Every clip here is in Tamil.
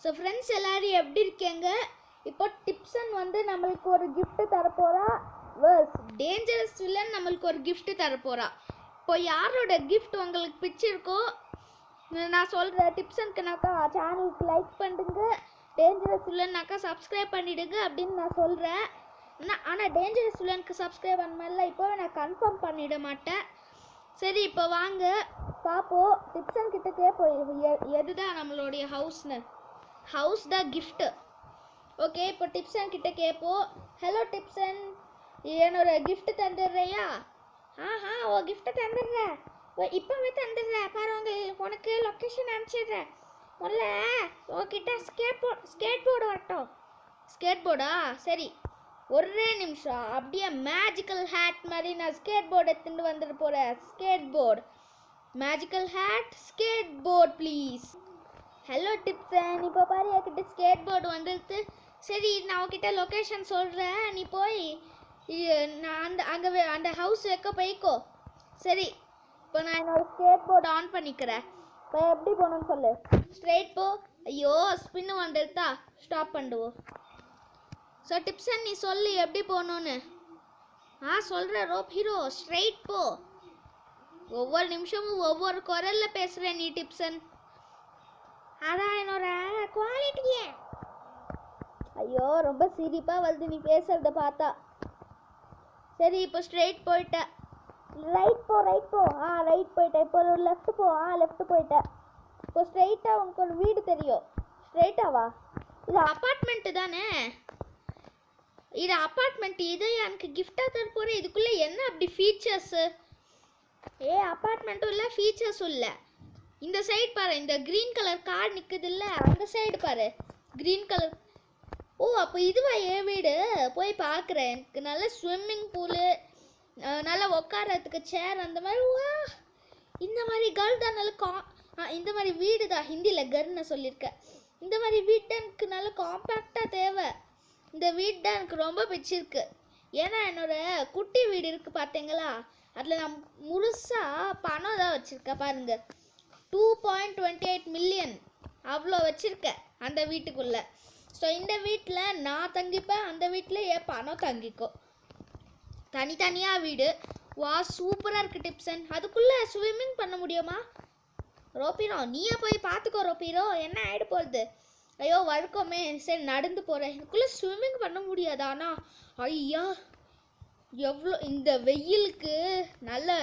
ஸோ ஃப்ரெண்ட்ஸ் எல்லாரும் எப்படி இருக்கீங்க? இப்போ டிப்சன் வந்து நம்மளுக்கு ஒரு gift தரப்போறா. டேஞ்சரஸ் வில்லன் நம்மளுக்கு ஒரு gift தரப்போறா. இப்போ யாரோட gift உங்களுக்கு பிடிச்சிருக்கோ நான் சொல்கிறேன். டிப்சனுக்குனாக்கா சேனலுக்கு லைக் பண்ணுங்க, டேஞ்சரஸ் வில்லன்னாக்கா சப்ஸ்கிரைப் பண்ணிடுங்க அப்படின்னு நான் சொல்கிறேன். ஆனால் டேஞ்சரஸ் வில்லனுக்கு சப்ஸ்கிரைப் பண்ண மாதிரிலாம் இப்போவே நான் கன்ஃபார்ம் பண்ணிட மாட்டேன். சரி, இப்போ வாங்க பார்ப்போம். டிப்சன் கிட்ட கேட்போம் எதுதான் நம்மளுடைய ஹவுஸ் தான் கிஃப்ட்டு. ஓகே, இப்போ டிப்சன் கிட்ட கேட்போம். ஹலோ டிப்சன், என்னோட கிஃப்ட் தந்துடுறியா? ஓ கிஃப்ட்டை தந்துடுறேன், இப்போவே தந்துடுறேன். பாரு, உனக்கு லொக்கேஷன் அனுப்பிச்சிடுறேன். முதல்ல உங்ககிட்ட ஸ்கேட் போர்டு வரட்டும். ஸ்கேட் போர்டா? சரி, ஒரே நிமிஷம். அப்படியே மேஜிக்கல் ஹேட் மாதிரி நான் ஸ்கேட் போர்டு எடுத்துட்டு வந்துட்டு போகிறேன். Skate board, magical hat, skate board please. Hello டிப்சன், இப்போ பாரு என்கிட்ட ஸ்கேட் போர்டு வந்துடுது. சரி, நான் உங்ககிட்ட லொக்கேஷன் சொல்கிறேன், நீ போய் நான் அந்த ஹவுஸ் வைக்க போய்க்கோ. சரி, இப்போ நான் என்னோட ஸ்கேட் போர்டு ஆன் பண்ணிக்கிறேன். இப்போ எப்படி போகணும்னு சொல்லு. ஸ்ட்ரெயிட் போ. ஐயோ, ஸ்பின்னு வந்துடுதா? ஸ்டாப் பண்ணுவோம். ஸோ டிப்சன், நீ சொல்லு எப்படி போகணுன்னு. சொல்கிற ரோப் ஹீரோ, ஸ்ட்ரெயிட் போ. ஒவ்வொரு நிமிஷமும் ஒவ்வொரு குரலில் பேசுகிறேன் நீ டிப்சன். அதான் என்னோட குவாலிட்டியே. ஐயோ, ரொம்ப சிரிப்பாக வருது நீ பேசுறத பார்த்தா. சரி, இப்போ ஸ்ட்ரெயிட் போயிட்ட. ரைட் போ. ரைட் போயிட்டேன். இப்போ ஒரு லெஃப்ட் போ. லெஃப்ட் போயிட்டேன். இப்போ ஸ்ட்ரெயிட்டாக உனக்கு ஒரு வீடு தெரியும். ஸ்ட்ரெயிட்டாவா? இது அப்பார்ட்மெண்ட்டு தானே? இது அப்பார்ட்மெண்ட். இது எனக்கு கிஃப்டாக தர போகிறேன். இதுக்குள்ளே என்ன அப்படி ஃபீச்சர்ஸு? அப்பார்ட்மெண்ட்டும் இல்லை, ஃபீச்சர்ஸும் இல்லை. இந்த சைடு பாரு, இந்த க்ரீன் கலர் கார் நிற்குது இல்லை, அந்த சைடு பாரு, க்ரீன் கலர். அப்போ இதுவா என் வீடு? போய் பார்க்குறேன். எனக்கு நல்ல ஸ்விம்மிங் பூலு, நல்லா உட்காரத்துக்கு சேர், அந்த மாதிரி. இந்த மாதிரி கேர்ள் தான் நல்ல இந்த மாதிரி வீடு தான். ஹிந்தியில் கர்ன்னு சொல்லியிருக்கேன். இந்த மாதிரி வீடு தான் எனக்கு நல்ல காம்பேக்டாக தேவை. இந்த வீடு தான் எனக்கு ரொம்ப பிடிச்சிருக்கு. ஏன்னா என்னோட குட்டி வீடு இருக்குது பார்த்தீங்களா, அதில் நான் முழுசாக பணம் தான் வச்சுருக்கேன். பாருங்கள், 2.28 மில்லியன் அவ்வளோ வச்சுருக்கேன் அந்த வீட்டுக்குள்ளே. ஸோ இந்த வீட்டில் நான் தங்கிப்பேன், அந்த வீட்டில் என் பணம் தங்கிக்கும். தனித்தனியாக வீடு. சூப்பராக இருக்குது டிப்சன். அதுக்குள்ளே ஸ்விம்மிங் பண்ண முடியுமா? ரோபிரோ, நீயே போய் பார்த்துக்கோ. ரோபிரோ, என்ன ஆகிடு போகிறது? ஐயோ, வழுக்கோமே. சரி, நடந்து போகிறேன். இதுக்குள்ளே ஸ்விம்மிங் பண்ண முடியாதானா? ஐயா, எவ்வளோ இந்த வெயிலுக்கு நல்ல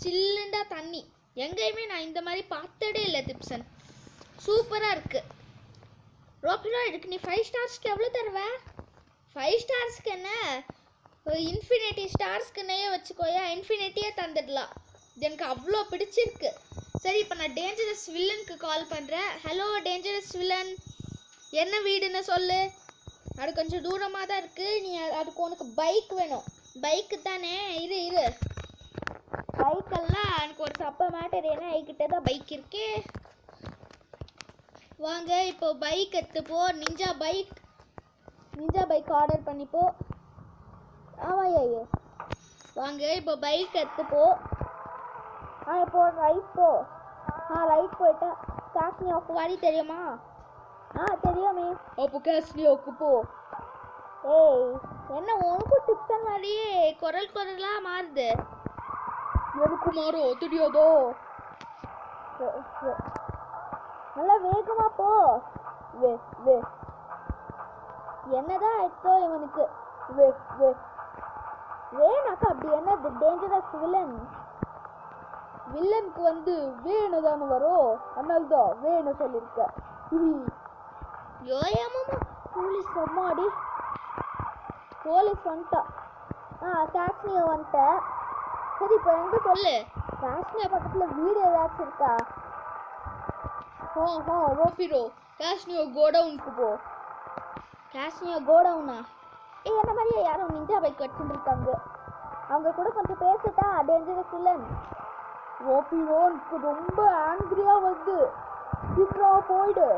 சில்லுண்டா தண்ணி. எங்கேயுமே நான் இந்த மாதிரி பார்த்ததே இல்லை டிப்சன். சூப்பராக இருக்குது. ரோபிரோ, இதுக்கு நீ 5 ஸ்டார்ஸ்க்கு எவ்வளோ தருவ? 5 ஸ்டார்ஸ்க்கு என்ன, இன்ஃபினிட்டி ஸ்டார்ஸ்க்குன்னே வச்சுக்கோயா. இன்ஃபினிட்டியே தந்துடலாம். இது எனக்கு அவ்வளோ பிடிச்சிருக்கு. சரி, இப்போ நான் டேஞ்சரஸ் வில்லனுக்கு கால் பண்ணுறேன். ஹலோ டேஞ்சரஸ் வில்லன், என்ன வீடுன்னு சொல்லு. அது கொஞ்சம் தூரமாக தான் இருக்குது. நீ அதுக்கு உனக்கு பைக் வேணும். பைக்கு தானே? இரு, பைக்கெல்லாம் எனக்கு ஒரு சப்ப மேட்டர். ஏன்னா என்கிட்ட தான் பைக் இருக்கே. வாங்க, இப்போ பைக் எடுத்துப்போ. நிஞ்சா பைக் ஆர்டர் பண்ணிப்போ. ஆமாய்யா, வாங்க இப்போ பைக் எடுத்துப்போ. இப்போ ரைட் போ. ரைட் போயிட்டா காஷ்னியோக்கு வழி தெரியுமா? தெரியுமே. அப்போ காஷ்னியோக்கு போ. என்ன உனக்கும் டிப்சன் மாதிரியே குரலாக மாறுது? எனக்கு மாறும் தெரியாதோ? நல்லா வேகமா போ. என்னதான் ஆயிடுச்சோ இவனுக்கு. வேணாக்கா அப்படி என்னது? டேஞ்சரஸ் வில்லனுக்கு வந்து வேணு தானே வரும், அதனால்தான் வேணு சொல்லியிருக்க. யோயாமா போலீஸ் அம்மாடி, போலீஸ் வந்துட்டா. காஷ்னியா வந்துட்ட. சரி, இப்போ எங்க சொல்லு. காஷ்னியா பக்கத்தில் வீடு ஏதாச்சும் இருக்கா? ரோபிரோ, காஷ்னியோ கோடவுனுக்கு போ. காஷ்னியோ கோடவுனா? என்ன மாதிரியே யாரும் நிஞ்சா பைக் வச்சுருக்காங்க. அவங்க கூட கொஞ்சம் பேசிட்டா டேஞ்சரஸ் வில்லன். ரோபிரோ, எனக்கு ரொம்ப ஆங்கிரியாக வருது. சீக்கிரமாக போயிடு,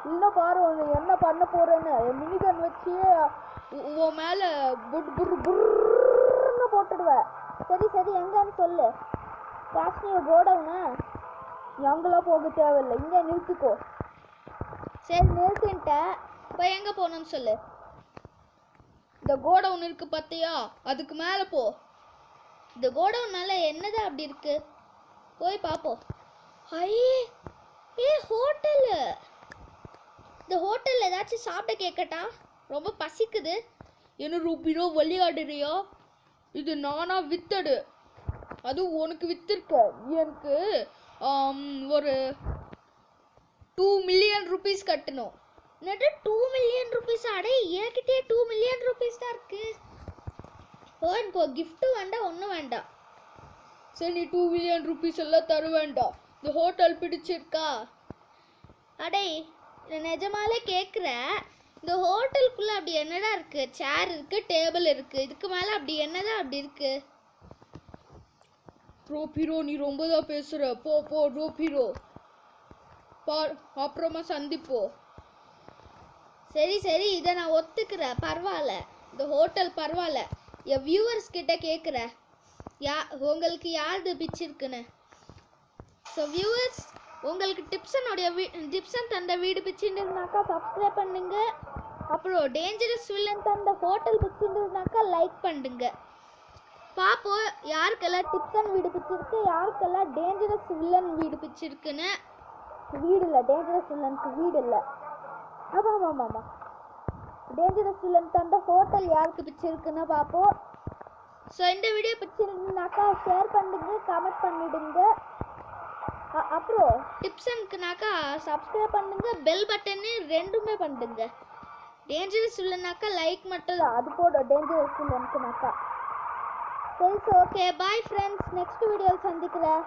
இன்னும் பாரு என்ன பண்ண போகிறேன்னு. என் மினிகன் வச்சு உன் மேலே புர்ன்னு போட்டுடுவேன். சரி, எங்கன்னு சொல்லு. காஷ்னியோ கோடவுனா? எங்கெல்லாம் போக தேவையில்லை, இங்கே நிறுத்திக்கோ. சரி நிறுத்தின்ட்டேன். இப்போ எங்கே போகணும்னு சொல்லு. இந்த கோடவுன் இருக்கு பார்த்தியா, அதுக்கு மேலே போ. இந்த கோடவுன் மேலே என்னதான் அப்படி இருக்கு, போய் பார்ப்போம். ஏ ஹோட்டலு. இந்த ஹோட்டலில் ஏதாச்சும் சாப்பிட கேட்கட்டா, ரொம்ப பசிக்குது. என்ன ரூபிரோ விளையாடுறியா, இது நானா வித்தடு, அதுவும் உனக்கு வித்திருக்க. எனக்கு ஒரு 2 மில்லியன் ருபீஸ் கட்டணும். என்னட்டு 2 மில்லியன் ருபீஸ்? அடே என்கிட்டே 2 மில்லியன் ருபீஸ் தான் இருக்கு. போ கிஃப்ட் வேண்டாம், ஒன்றும் வேண்டாம். சரி நீ 2 மில்லியன் ருபீஸ் எல்லாம் தர வேண்டாம். இந்த ஹோட்டல் பிடிச்சிருக்கா? அடே நிஜமாலே கேட்குறேன், இந்த ஹோட்டலுக்குள்ளே அப்படி என்னடா இருக்கு? சேர் இருக்கு, டேபிள் இருக்கு, இதுக்கு மேலே அப்படி என்னதான் அப்படி இருக்கு? ரோபிரோ நீ ரொம்ப தான் பேசுற. போ ரோபிரோ, அப்புறமா சந்திப்போ. சரி இதை நான் ஒத்துக்கிறேன், பரவாயில்ல. இந்த ஹோட்டல் பரவாயில்ல. என் வியூவர்ஸ் கிட்ட கேட்குறேன், உங்களுக்கு யாருது பிடிச்சிருக்குன்னு. ஸோ வியூவர்ஸ், உங்களுக்கு டிப்சன் தந்த வீடு பிடிச்சிருந்ததுனாக்கா சப்ஸ்கிரைப் பண்ணுங்க. அப்புறம் டேஞ்சரஸ் வில்லன் தந்த ஹோட்டல் பிடிச்சிருந்ததுனாக்கா லைக் பண்ணுங்க. பாப்போம் யாருக்கெல்லாம் டிப்சன் வீடு பிடிச்சிருக்கு, யாருக்கெல்லாம் டேஞ்சரஸ் வில்லன் வீடு பிடிச்சிருக்குன்னு. வீடு இல்லை, டேஞ்சரஸ் வில்லனுக்கு வீடு இல்லை. ஆமாம், டேஞ்சரஸ் வில்லன் தந்த ஹோட்டல் யாருக்கு பிடிச்சிருக்குன்னு பார்ப்போம். ஸோ இந்த வீடியோ பிடிச்சிருந்துனாக்கா ஷேர் பண்ணுங்க, கமெண்ட் பண்ணிடுங்க. அப்புறம் டிப்ஸனுக்குனாக்கா சப்ஸ்கிரைப் பண்ணுங்க, பெல் பட்டன்னு ரெண்டுமே பண்ணுங்க. டேஞ்சரஸ் இல்லைனாக்கா லைக் மட்டும் தான், அது போடும். டேஞ்சரஸ் இல்லைனாக்கா சரி. ஓகே பாய் ஃப்ரெண்ட்ஸ், நெக்ஸ்ட் வீடியோவில் சந்திக்கிறேன்.